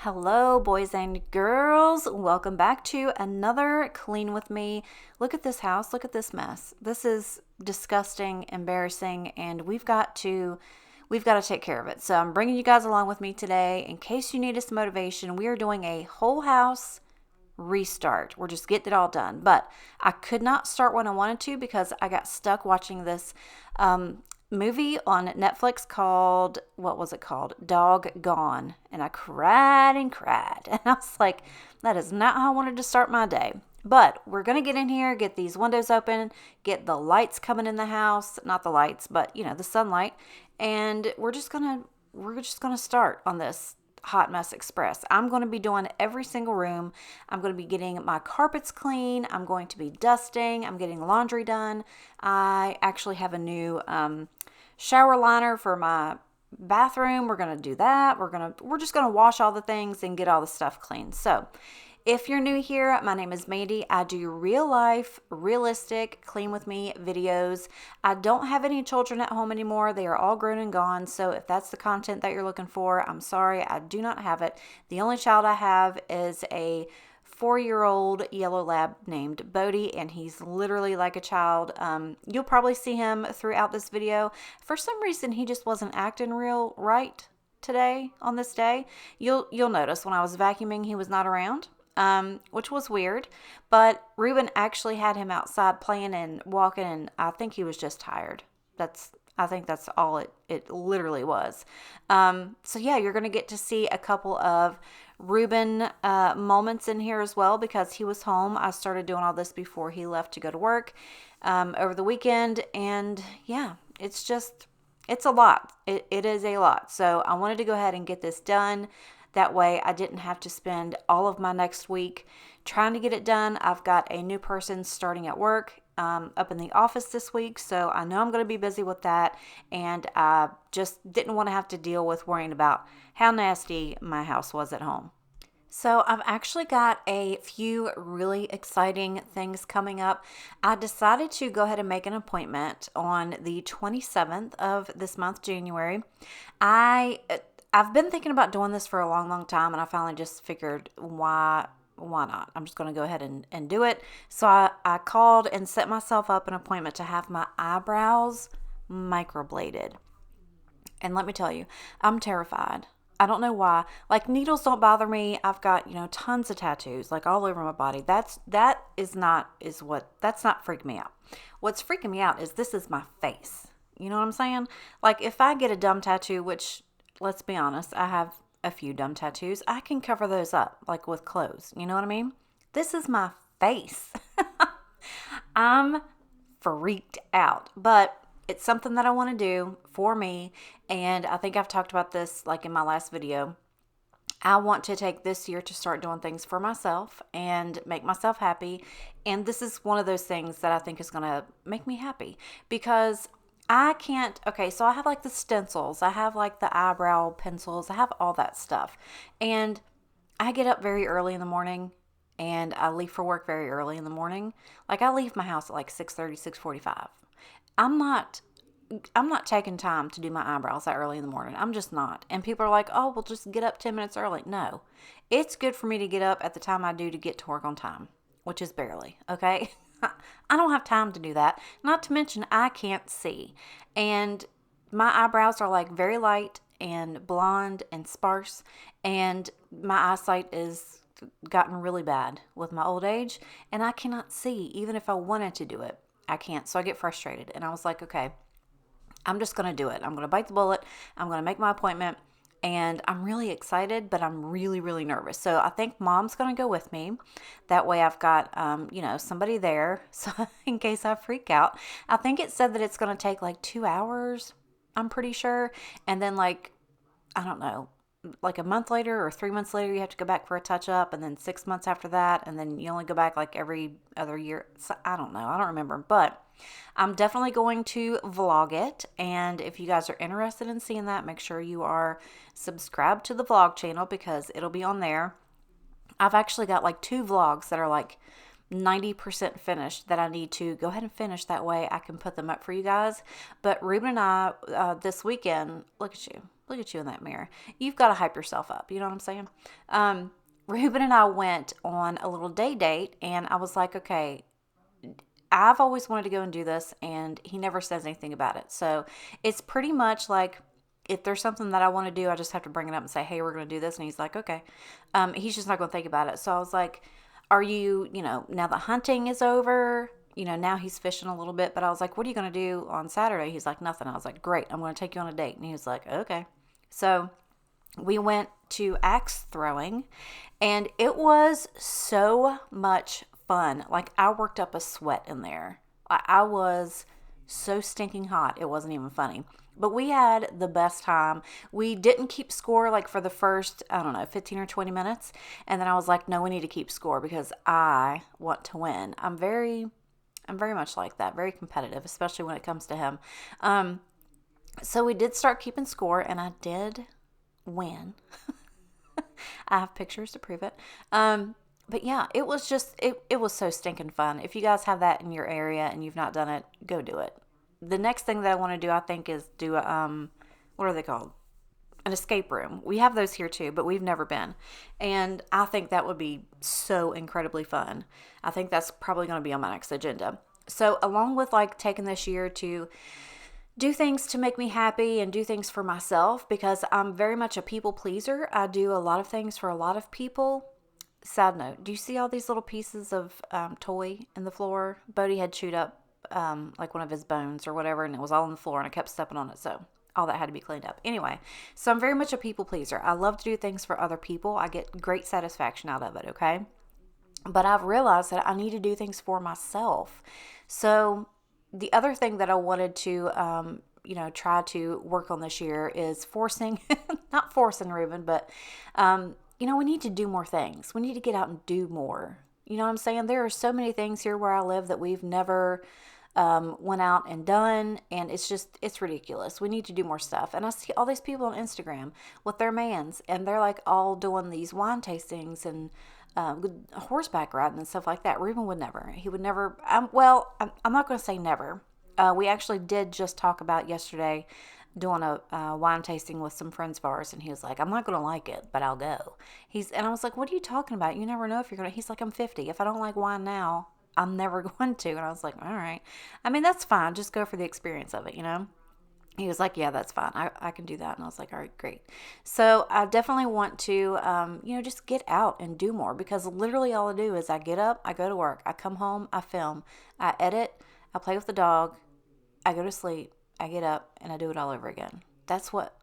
Hello, boys and girls. Welcome back to another Clean with Me. Look at this house. Look at this mess. This is disgusting, embarrassing, and we've got to take care of it. So I'm bringing you guys along with me today. In case you need us motivation, we are doing a whole house restart. We're just getting it all done. But I could not start when I wanted to because I got stuck watching this movie on Netflix called, what was it called? Dog Gone. And I cried and cried. And I was like, that is not how I wanted to start my day. But we're going to get in here, get these windows open, get the lights coming in the house, not the lights, but the sunlight. And we're just going to start on this Hot Mess Express. I'm going to be doing every single room. I'm going to be getting my carpets clean. I'm going to be dusting. I'm getting laundry done. I actually have a new shower liner for my bathroom. We're going to do that. We're just going to wash all the things and get all the stuff clean. So, if you're new here, my name is Mandy. I do real life, realistic, clean with me videos. I don't have any children at home anymore. They are all grown and gone. So if that's the content that you're looking for, I'm sorry, I do not have it. The only child I have is a 4-year-old yellow lab named Bodie, and he's literally like a child. You'll probably see him throughout this video. For some reason, he just wasn't acting real right today on this day. You'll notice when I was vacuuming, he was not around. Which was weird, but Ruben actually had him outside playing and walking, and I think he was just tired. I think that's all it literally was. So yeah, you're going to get to see a couple of Ruben moments in here as well because he was home. I started doing all this before he left to go to work over the weekend, and yeah, it's a lot. It is a lot. So I wanted to go ahead and get this done. That way I didn't have to spend all of my next week trying to get it done. I've got a new person starting at work up in the office this week, so I know I'm going to be busy with that, and I just didn't want to have to deal with worrying about how nasty my house was at home. So I've actually got a few really exciting things coming up. I decided to go ahead and make an appointment on the 27th of this month, January. I've been thinking about doing this for a long, long time, and I finally just figured, why not? I'm just going to go ahead and do it. So I called and set myself up an appointment to have my eyebrows microbladed. And let me tell you, I'm terrified. I don't know why. Like, needles don't bother me. I've got, tons of tattoos, like all over my body. That's not freaking me out. What's freaking me out is this is my face. You know what I'm saying? Like, if I get a dumb tattoo, which, let's be honest, I have a few dumb tattoos, I can cover those up, like with clothes. You know what I mean? This is my face. I'm freaked out, but it's something that I want to do for me, and I think I've talked about this like in my last video. I want to take this year to start doing things for myself and make myself happy, and this is one of those things that I think is going to make me happy because I can't, okay, so I have like the stencils, I have like the eyebrow pencils, I have all that stuff, and I get up very early in the morning, and I leave for work very early in the morning. Like, I leave my house at like 6:30, 6:45. I'm not taking time to do my eyebrows that early in the morning. I'm just not. And people are like, oh, well, just get up 10 minutes early. No, it's good for me to get up at the time I do to get to work on time, which is barely, okay? I don't have time to do that. Not to mention, I can't see. And my eyebrows are like very light and blonde and sparse. And my eyesight is gotten really bad with my old age. And I cannot see, even if I wanted to do it. I can't. So I get frustrated. And I was like, okay, I'm just going to do it. I'm going to bite the bullet. I'm going to make my appointment. And I'm really excited, but I'm really, really nervous. So I think Mom's going to go with me. That way I've got, somebody there. So in case I freak out. I think it said that it's going to take like 2 hours. I'm pretty sure. And then I don't know, like a month later or 3 months later, you have to go back for a touch up. And then 6 months after that. And then you only go back like every other year. So I don't know. I don't remember. But I'm definitely going to vlog it, and if you guys are interested in seeing that, make sure you are subscribed to the vlog channel because it'll be on there. I've actually got like 2 vlogs that are like 90% finished that I need to go ahead and finish. That way I can put them up for you guys. But Ruben and I, this weekend, look at you. Look at you in that mirror. You've got to hype yourself up. You know what I'm saying? Ruben and I went on a little day date, and I was like, okay, I've always wanted to go and do this, and he never says anything about it. So it's pretty much like, if there's something that I want to do, I just have to bring it up and say, hey, we're going to do this. And he's like, okay. He's just not going to think about it. So I was like, are you, now the hunting is over, now he's fishing a little bit, but I was like, what are you going to do on Saturday? He's like, nothing. I was like, great, I'm going to take you on a date. And he was like, okay. So we went to axe throwing, and it was so much fun. Like, I worked up a sweat in there. I was so stinking hot. It wasn't even funny. But we had the best time. We didn't keep score like for the first, 15 or 20 minutes. And then I was like, no, we need to keep score because I want to win. I'm very much like that, very competitive, especially when it comes to him. So we did start keeping score, and I did win. I have pictures to prove it. But yeah, it was just, it was so stinking fun. If you guys have that in your area and you've not done it, go do it. The next thing that I want to do, I think, is do a, what are they called? An escape room. We have those here too, but we've never been. And I think that would be so incredibly fun. I think that's probably going to be on my next agenda. So along with like taking this year to do things to make me happy and do things for myself, because I'm very much a people pleaser. I do a lot of things for a lot of people. Side note, do you see all these little pieces of toy in the floor? Bodie had chewed up like one of his bones or whatever, and it was all on the floor, and I kept stepping on it, so all that had to be cleaned up. Anyway, so I'm very much a people pleaser. I love to do things for other people. I get great satisfaction out of it, okay? But I've realized that I need to do things for myself. So the other thing that I wanted to, try to work on this year is not forcing Ruben, but, we need to do more things. We need to get out and do more. You know what I'm saying? There are so many things here where I live that we've never went out and done, and it's ridiculous. We need to do more stuff. And I see all these people on Instagram with their mans, and they're like all doing these wine tastings and horseback riding and stuff like that. Ruben would never. He would never. I'm not going to say never. We actually did just talk about yesterday doing a wine tasting with some friends of ours, and he was like, I'm not going to like it, but I'll go. And I was like, what are you talking about? You never know if you're going to. He's like, I'm 50. If I don't like wine now, I'm never going to. And I was like, all right. I mean, that's fine. Just go for the experience of it, He was like, yeah, that's fine. I can do that. And I was like, all right, great. So I definitely want to, just get out and do more, because literally all I do is I get up, I go to work, I come home, I film, I edit, I play with the dog, I go to sleep, I get up, and I do it all over again. That's what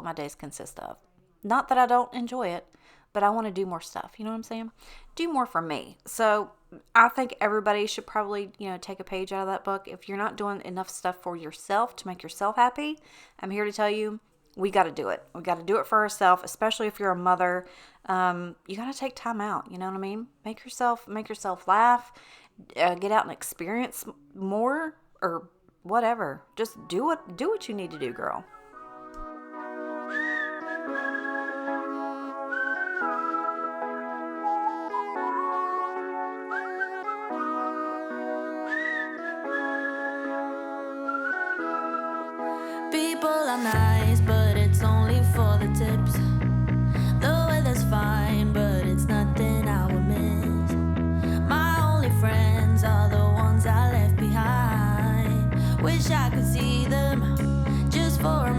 my days consist of. Not that I don't enjoy it, but I want to do more stuff. You know what I'm saying? Do more for me. So I think everybody should probably, take a page out of that book. If you're not doing enough stuff for yourself to make yourself happy, I'm here to tell you, we got to do it. We got to do it for ourselves, especially if you're a mother. You got to take time out. You know what I mean? Make yourself laugh. Get out and experience more, or whatever. Just do what you need to do, girl. People are nice, but it's only for the tips. The weather's fine, but it's nothing I would miss. My only friends are the ones I left behind. Wish I could see them just for a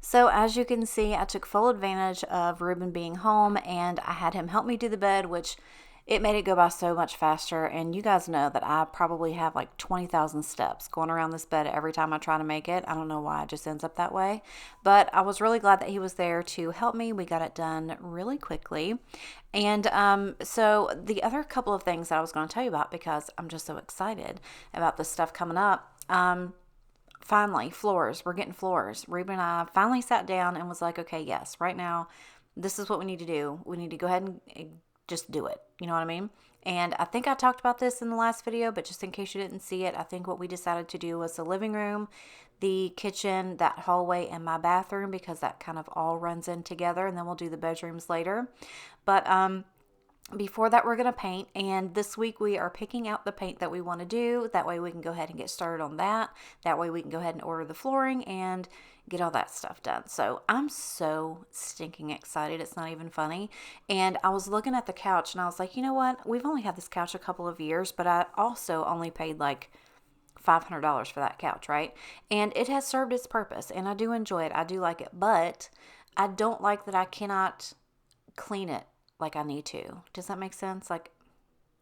So as you can see, I took full advantage of Ruben being home, and I had him help me do the bed, which it made it go by so much faster. And you guys know that I probably have like 20,000 steps going around this bed every time I try to make it. I don't know why it just ends up that way. But I was really glad that he was there to help me. We got it done really quickly. And so the other couple of things that I was going to tell you about, because I'm just so excited about this stuff coming up. Finally, Flores. We're getting Flores. Ruben and I finally sat down and was like, okay, yes, right now, this is what we need to do. We need to go ahead and just do it. You know what I mean? And I think I talked about this in the last video, but just in case you didn't see it, I think what we decided to do was the living room, the kitchen, that hallway, and my bathroom, because that kind of all runs in together, and then we'll do the bedrooms later. But before that, we're going to paint, and this week we are picking out the paint that we want to do. That way we can go ahead and get started on that. That way we can go ahead and order the flooring and get all that stuff done. So I'm so stinking excited. It's not even funny. And I was looking at the couch and I was like, you know what? We've only had this couch a couple of years, but I also only paid like $500 for that couch, right? And it has served its purpose, and I do enjoy it. I do like it, but I don't like that I cannot clean it like I need to. Does that make sense? Like,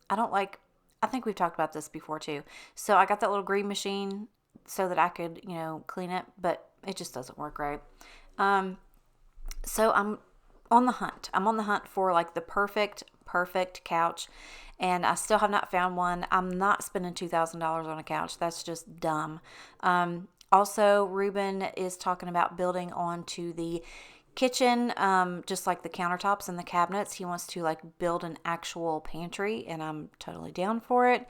I don't like, I think we've talked about this before too. So I got that little green machine so that I could, clean it, but it just doesn't work right. So I'm on the hunt. I'm on the hunt for like the perfect couch, and I still have not found one. I'm not spending $2,000 on a couch. That's just dumb. Also, Ruben is talking about building onto the kitchen, just like the countertops and the cabinets. He wants to like build an actual pantry, and I'm totally down for it.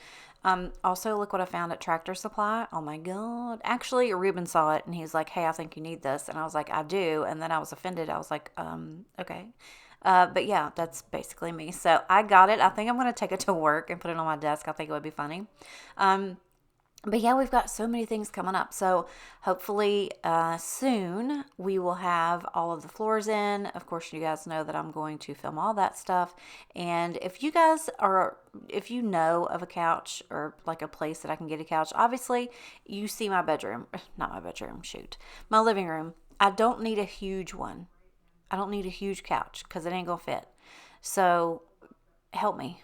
Also, look what I found at Tractor Supply. Oh my God. Actually, Ruben saw it and he was like, hey, I think you need this. And I was like, I do. And then I was offended. I was like, okay. But yeah, that's basically me. So I got it. I think I'm going to take it to work and put it on my desk. I think it would be funny. But yeah, we've got so many things coming up. So hopefully soon we will have all of the floors in. Of course, you guys know that I'm going to film all that stuff. And if you know of a couch or like a place that I can get a couch, obviously you see my bedroom, not my bedroom, my living room. I don't need a huge one. I don't need a huge couch because it ain't going to fit. So help me.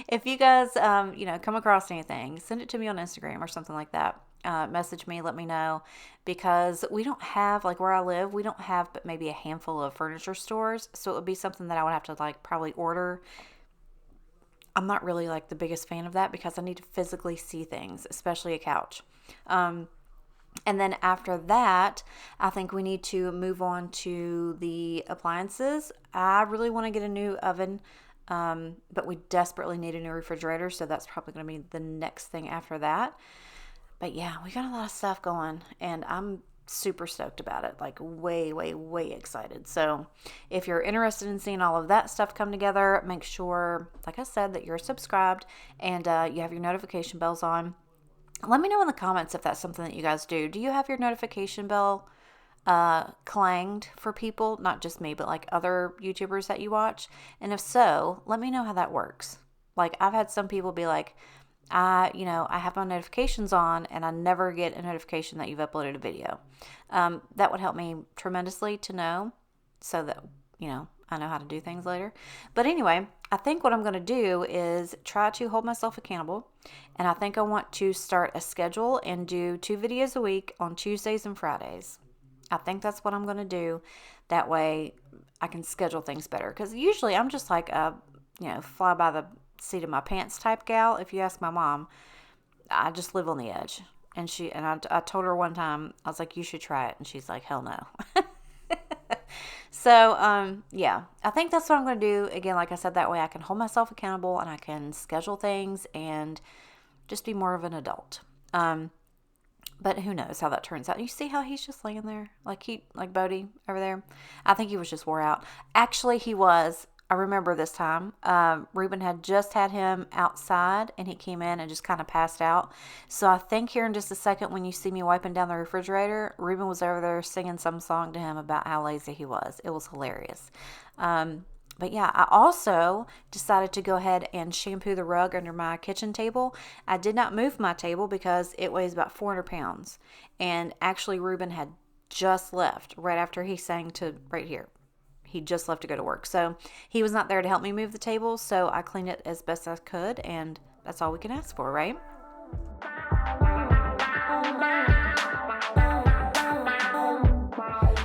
If you guys, come across anything, send it to me on Instagram or something like that. Message me, let me know, because we don't have, like where I live, we don't have but maybe a handful of furniture stores. So it would be something that I would have to like probably order. I'm not really like the biggest fan of that because I need to physically see things, especially a couch. And then after that, I think we need to move on to the appliances. I really want to get a new oven. But we desperately need a new refrigerator, so that's probably going to be the next thing after that. But yeah, we got a lot of stuff going, and I'm super stoked about it, like way, way, way excited. So if you're interested in seeing all of that stuff come together, make sure, like I said, that you're subscribed and you have your notification bells on. Let me know in the comments if that's something that you guys do. Do you have your notification bell clanged for people, not just me, but like other YouTubers that you watch? And if so, let me know how that works. Like I've had some people be like, I have my notifications on and I never get a notification that you've uploaded a video. That would help me tremendously to know, so that, I know how to do things later. But anyway, I think what I'm going to do is try to hold myself accountable. And I think I want to start a schedule and do 2 videos a week on Tuesdays and Fridays. I think that's what I'm going to do. That way I can schedule things better. Because usually I'm just like a, fly by the seat of my pants type gal. If you ask my mom, I just live on the edge. And I told her one time, I was like, you should try it. And she's like, hell no. So, yeah, I think that's what I'm going to do. Again, like I said, that way I can hold myself accountable and I can schedule things and just be more of an adult. But who knows how that turns out. You see how he's just laying there? Like Bodie over there? I think he was just wore out. Actually, he was. I remember this time. Ruben had just had him outside, and he came in and just kind of passed out. So I think here in just a second, when you see me wiping down the refrigerator, Ruben was over there singing some song to him about how lazy he was. It was hilarious. But yeah, I also decided to go ahead and shampoo the rug under my kitchen table. I did not move my table because it weighs about 400 pounds. And actually, Ruben had just left right after he sang to right here. He just left to go to work. So he was not there to help me move the table. So I cleaned it as best I could. And that's all we can ask for, right?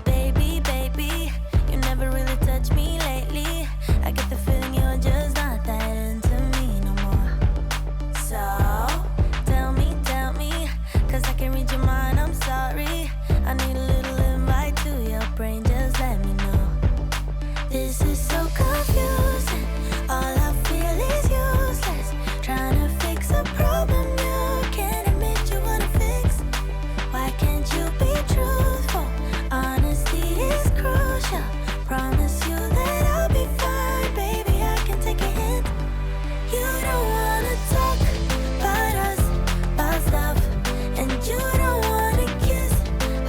Baby, baby, you never really touched me lately. I get the feeling you're just not that into me no more. So, tell me, 'cause I can read your mind, I'm sorry. I need a little invite to your brain, just let me know. This is so confusing, all I feel is useless. Trying to fix a problem you can't admit you wanna fix. Why can't you be truthful? Honesty is crucial. Promise you that I'll be fine, baby, I can take a hint. You don't wanna talk about us, about stuff, and you don't wanna kiss,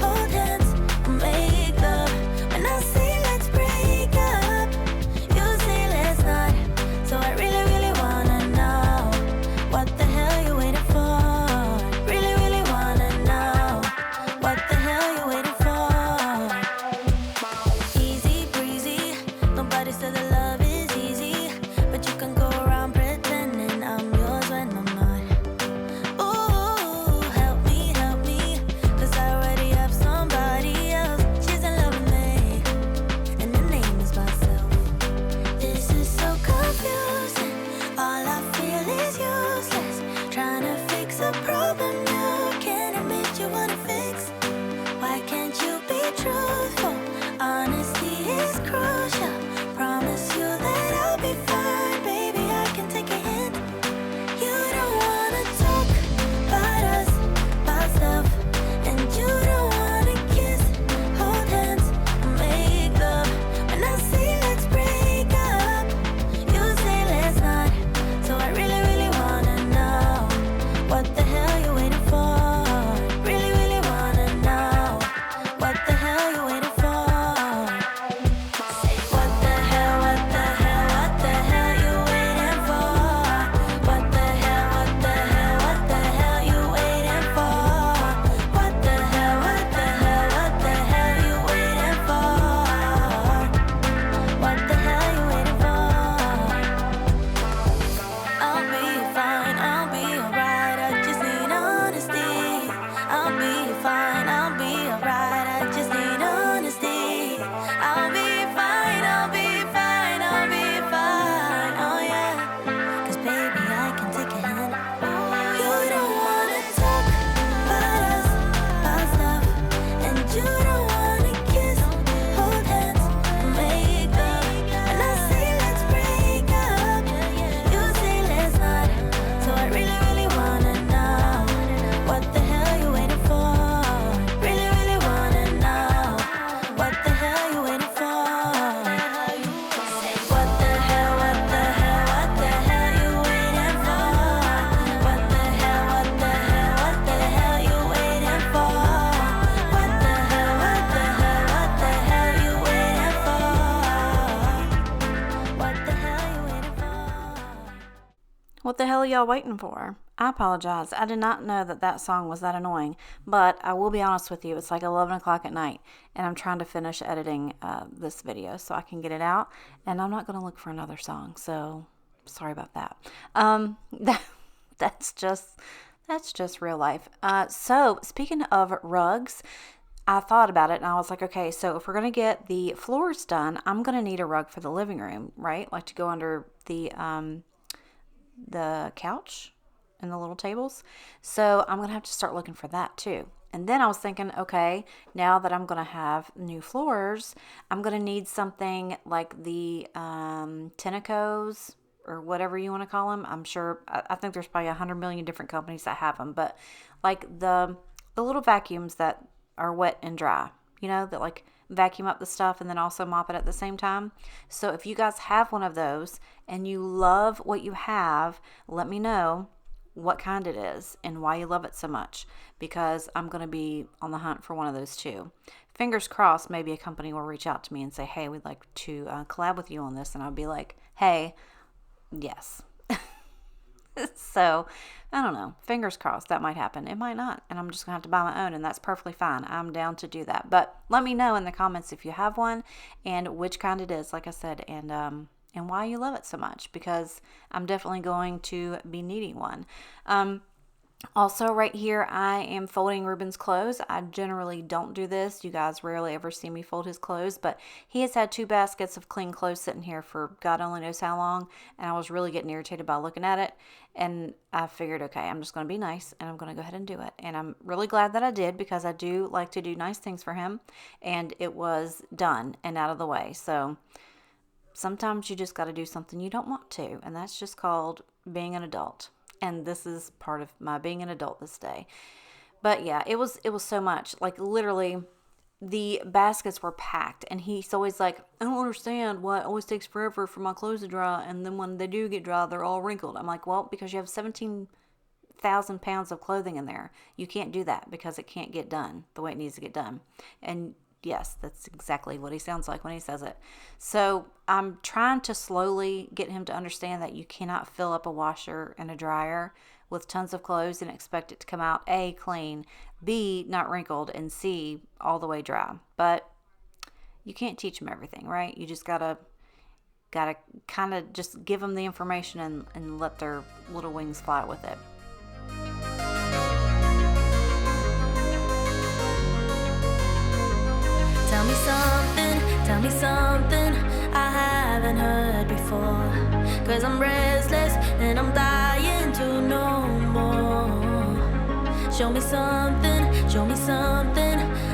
hold hands, or make love. When I say let's break up, you say let's not. So I really, really wanna know what the hell you waiting for. Really, really wanna know what the hell you waiting for. Easy breezy, nobody said that love is easy, but you can go around pretending I'm yours when I'm not. Ooh, help me, 'cause I already have somebody else. She's in love with me, and the name is myself. This is so confusing, all I feel is useless. Trying to fix a problem you can't admit you wanna fix. Why can't you be truthful? Honesty is crucial. Promise you that I'll be fine, baby, I can take a hint. You don't wanna talk about us, about stuff, and you don't wanna kiss, hold hands, or make love. When I say let's break up, you say let's not. So I really, really wanna know what the hell you waiting for. Really, really wanna know what the hell you waiting for. Say what the hell, what the hell, what the hell you waiting for? What the hell, what the hell, what the hell you waiting for? What the hell, what the hell, what the hell you waiting for? What the hell you waiting for? I'll be fine, I'll be alright, I just need honesty. I'll be fine, I'll be alright, I just need honesty. I'll be fine, I'll be fine, I'll be fine, oh yeah. 'Cause baby, I can take a hint. You don't wanna talk about us, about stuff, and you don't wanna kiss, hold hands, or make love. When I say let's break up, you say let's not. So I really, really wanna know what the hell you waiting for. Really, really wanna know what the hell you waiting for. Say what the hell, what the hell, what the hell you waiting for? What the hell, what the hell, what the hell you waiting for? What the hell, what the hell, what the hell you waiting for? What the hell you waiting for? What the hell are y'all waiting for? I apologize. I did not know that that song was that annoying. But I will be honest with you. It's like 11 o'clock at night. And I'm trying to finish editing this video so I can get it out. And I'm not going to look for another song. So sorry about that. That's just real life. So speaking of rugs, I thought about it and I was like, okay, so if we're going to get the floors done, I'm going to need a rug for the living room, right? Like to go under the couch and the little tables. So I'm going to have to start looking for that too. And then I was thinking, okay, now that I'm going to have new floors, I'm going to need something like the Tenacos or whatever you want to call them. I'm sure, I think there's probably 100 million different companies that have them, but like the little vacuums that are wet and dry, you know, that like vacuum up the stuff and then also mop it at the same time. So if you guys have one of those and you love what you have, let me know what kind it is and why you love it so much, because I'm going to be on the hunt for one of those too. Fingers crossed, maybe a company will reach out to me and say, hey, we'd like to collab with you on this. And I'll be like, hey, yes. So I don't know. Fingers crossed that might happen. It might not. And I'm just going to have to buy my own, and that's perfectly fine. I'm down to do that. But let me know in the comments if you have one and which kind it is, like I said, and why you love it so much, because I'm definitely going to be needing one. Also, right here, I am folding Ruben's clothes. I generally don't do this. You guys rarely ever see me fold his clothes, but he has had 2 baskets of clean clothes sitting here for God only knows how long, and I was really getting irritated by looking at it, and I figured, okay, I'm just going to be nice, and I'm going to go ahead and do it, and I'm really glad that I did, because I do like to do nice things for him, and it was done and out of the way. So sometimes you just got to do something you don't want to, and that's just called being an adult. And this is part of my being an adult this day. But yeah, it was so much. Like, literally, the baskets were packed, and he's always like, I don't understand why it always takes forever for my clothes to dry, and then when they do get dry, they're all wrinkled. I'm like, well, because you have 17,000 pounds of clothing in there. You can't do that because it can't get done the way it needs to get done. And yes, that's exactly what he sounds like when he says it. So I'm trying to slowly get him to understand that you cannot fill up a washer and a dryer with tons of clothes and expect it to come out A, clean, B, not wrinkled, and C, all the way dry. But you can't teach them everything, right? You just gotta kind of just give them the information and let their little wings fly with it. Tell me something I haven't heard before. 'Cause I'm restless and I'm dying to know more. Show me something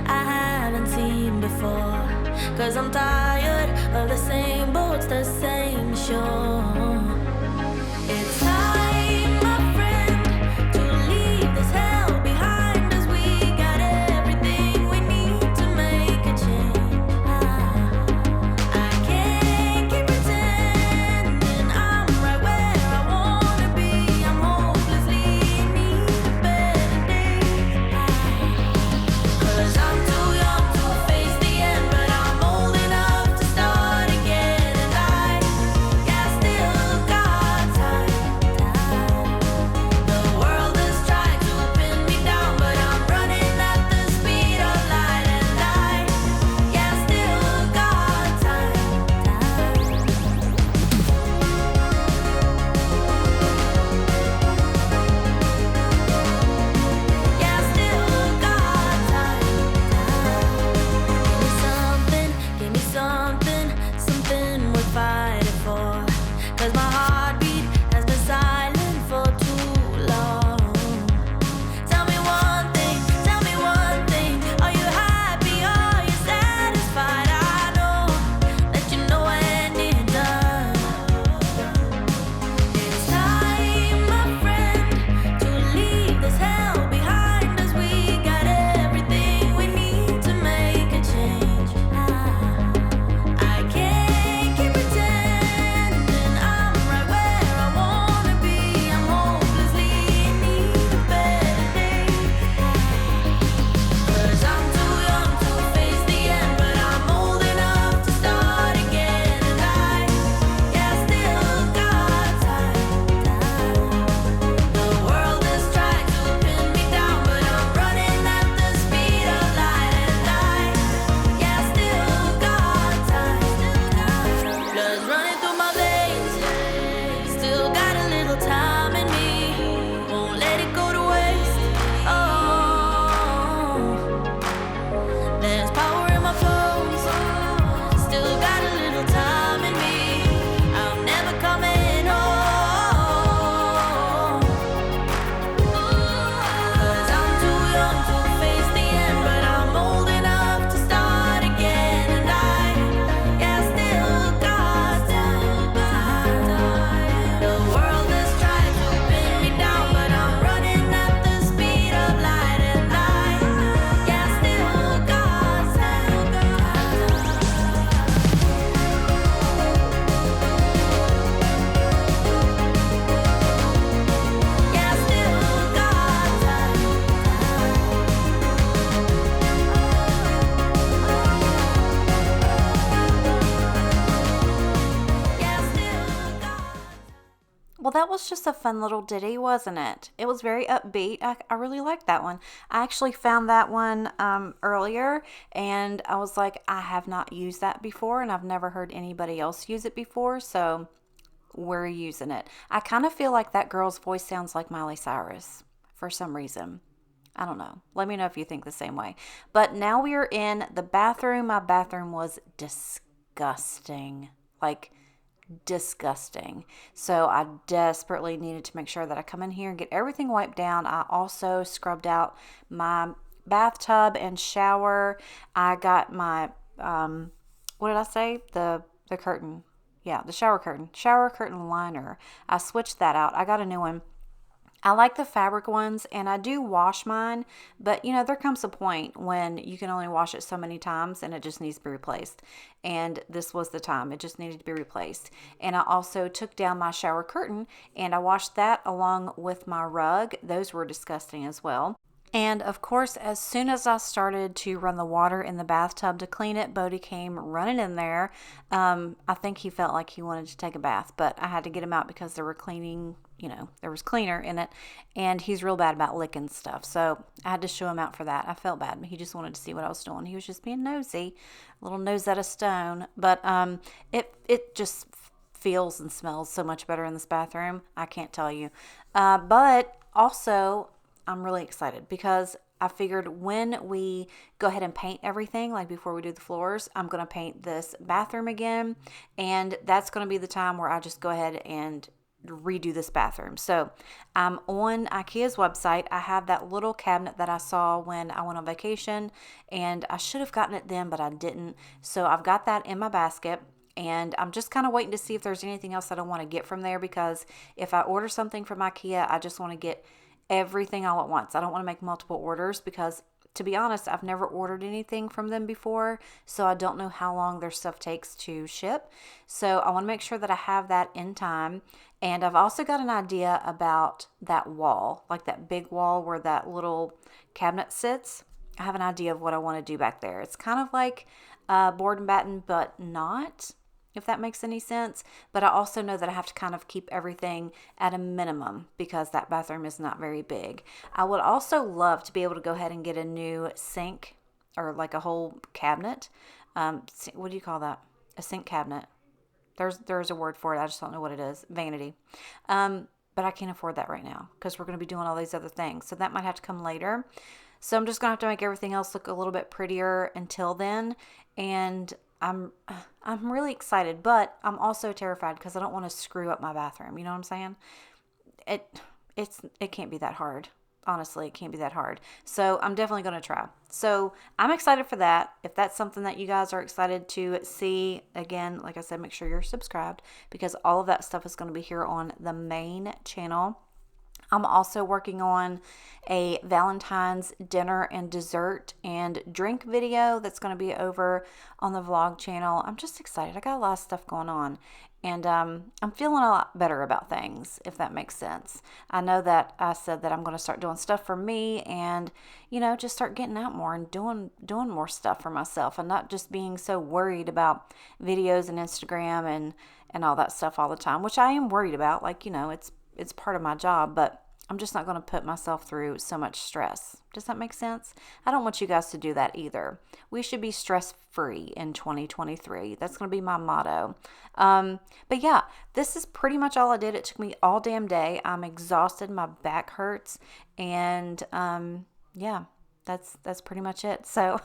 I haven't seen before. 'Cause I'm tired of the same boats, the same shore. It's time, my friend, to leave this hell behind us. We got everything we need to make a change. I can't keep pretending I'm right where I wanna be. I'm hopelessly in need of better days. 'Cause I'm too young to face the end, but I'm old enough to start again. And I still was just a fun little ditty, wasn't it? It was very upbeat. I really liked that one. I actually found that one earlier, and I was like, I have not used that before, and I've never heard anybody else use it before, so we're using it. I kind of feel like that girl's voice sounds like Miley Cyrus for some reason. I don't know. Let me know if you think the same way. But now we are in the bathroom. My bathroom was disgusting. Like, disgusting. So I desperately needed to make sure that I come in here and get everything wiped down. I also scrubbed out my bathtub and shower. I got my, what did I say? The curtain. Yeah, the shower curtain liner. I switched that out. I got a new one. I like the fabric ones, and I do wash mine, but there comes a point when you can only wash it so many times and it just needs to be replaced. And this was the time. It just needed to be replaced. And I also took down my shower curtain and I washed that along with my rug. Those were disgusting as well. And of course, as soon as I started to run the water in the bathtub to clean it, Bodie came running in there. I think he felt like he wanted to take a bath, but I had to get him out because there was cleaner in it, and he's real bad about licking stuff. So I had to show him out for that. I felt bad, but he just wanted to see what I was doing. He was just being nosy, a little Nosetta Stone. But it just feels and smells so much better in this bathroom. I can't tell you. But also, I'm really excited because I figured when we go ahead and paint everything, like before we do the floors, I'm going to paint this bathroom again. And that's going to be the time where I just go ahead and redo this bathroom. So I'm on IKEA's website. I have that little cabinet that I saw when I went on vacation, and I should have gotten it then, but I didn't. So I've got that in my basket. And I'm just kind of waiting to see if there's anything else that I want to get from there, because if I order something from IKEA, I just want to get everything all at once. I don't want to make multiple orders because, to be honest, I've never ordered anything from them before, so I don't know how long their stuff takes to ship. So I want to make sure that I have that in time. And I've also got an idea about that wall, like that big wall where that little cabinet sits. I have an idea of what I want to do back there. It's kind of like board and batten, but not, if that makes any sense. But I also know that I have to kind of keep everything at a minimum because that bathroom is not very big. I would also love to be able to go ahead and get a new sink, or like a whole cabinet. What do you call that? A sink cabinet. There's a word for it. I just don't know what it is. Vanity. But I can't afford that right now because we're going to be doing all these other things. So that might have to come later. So I'm just going to have to make everything else look a little bit prettier until then. And I'm really excited, but I'm also terrified because I don't want to screw up my bathroom. You know what I'm saying? It can't be that hard. Honestly, it can't be that hard. So I'm definitely going to try. So I'm excited for that. If that's something that you guys are excited to see, again, like I said, make sure you're subscribed because all of that stuff is going to be here on the main channel. I'm also working on a Valentine's dinner and dessert and drink video that's going to be over on the vlog channel. I'm just excited. I got a lot of stuff going on, and I'm feeling a lot better about things, if that makes sense. I know that I said that I'm going to start doing stuff for me and, just start getting out more and doing more stuff for myself and not just being so worried about videos and Instagram and all that stuff all the time, which I am worried about. Like, it's part of my job, but I'm just not going to put myself through so much stress. Does that make sense? I don't want you guys to do that either. We should be stress-free in 2023. That's going to be my motto. But yeah, this is pretty much all I did. It took me all damn day. I'm exhausted. My back hurts. And yeah, that's pretty much it. So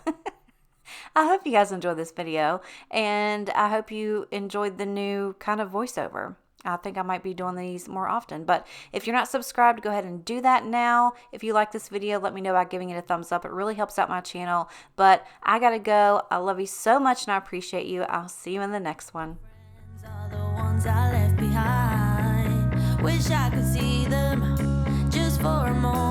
I hope you guys enjoyed this video. And I hope you enjoyed the new kind of voiceover. I think I might be doing these more often. But if you're not subscribed, go ahead and do that now. If you like this video, let me know by giving it a thumbs up. It really helps out my channel. But I gotta go. I love you so much and I appreciate you. I'll see you in the next one. Are the ones I left behind. Wish I could see them just for a moment.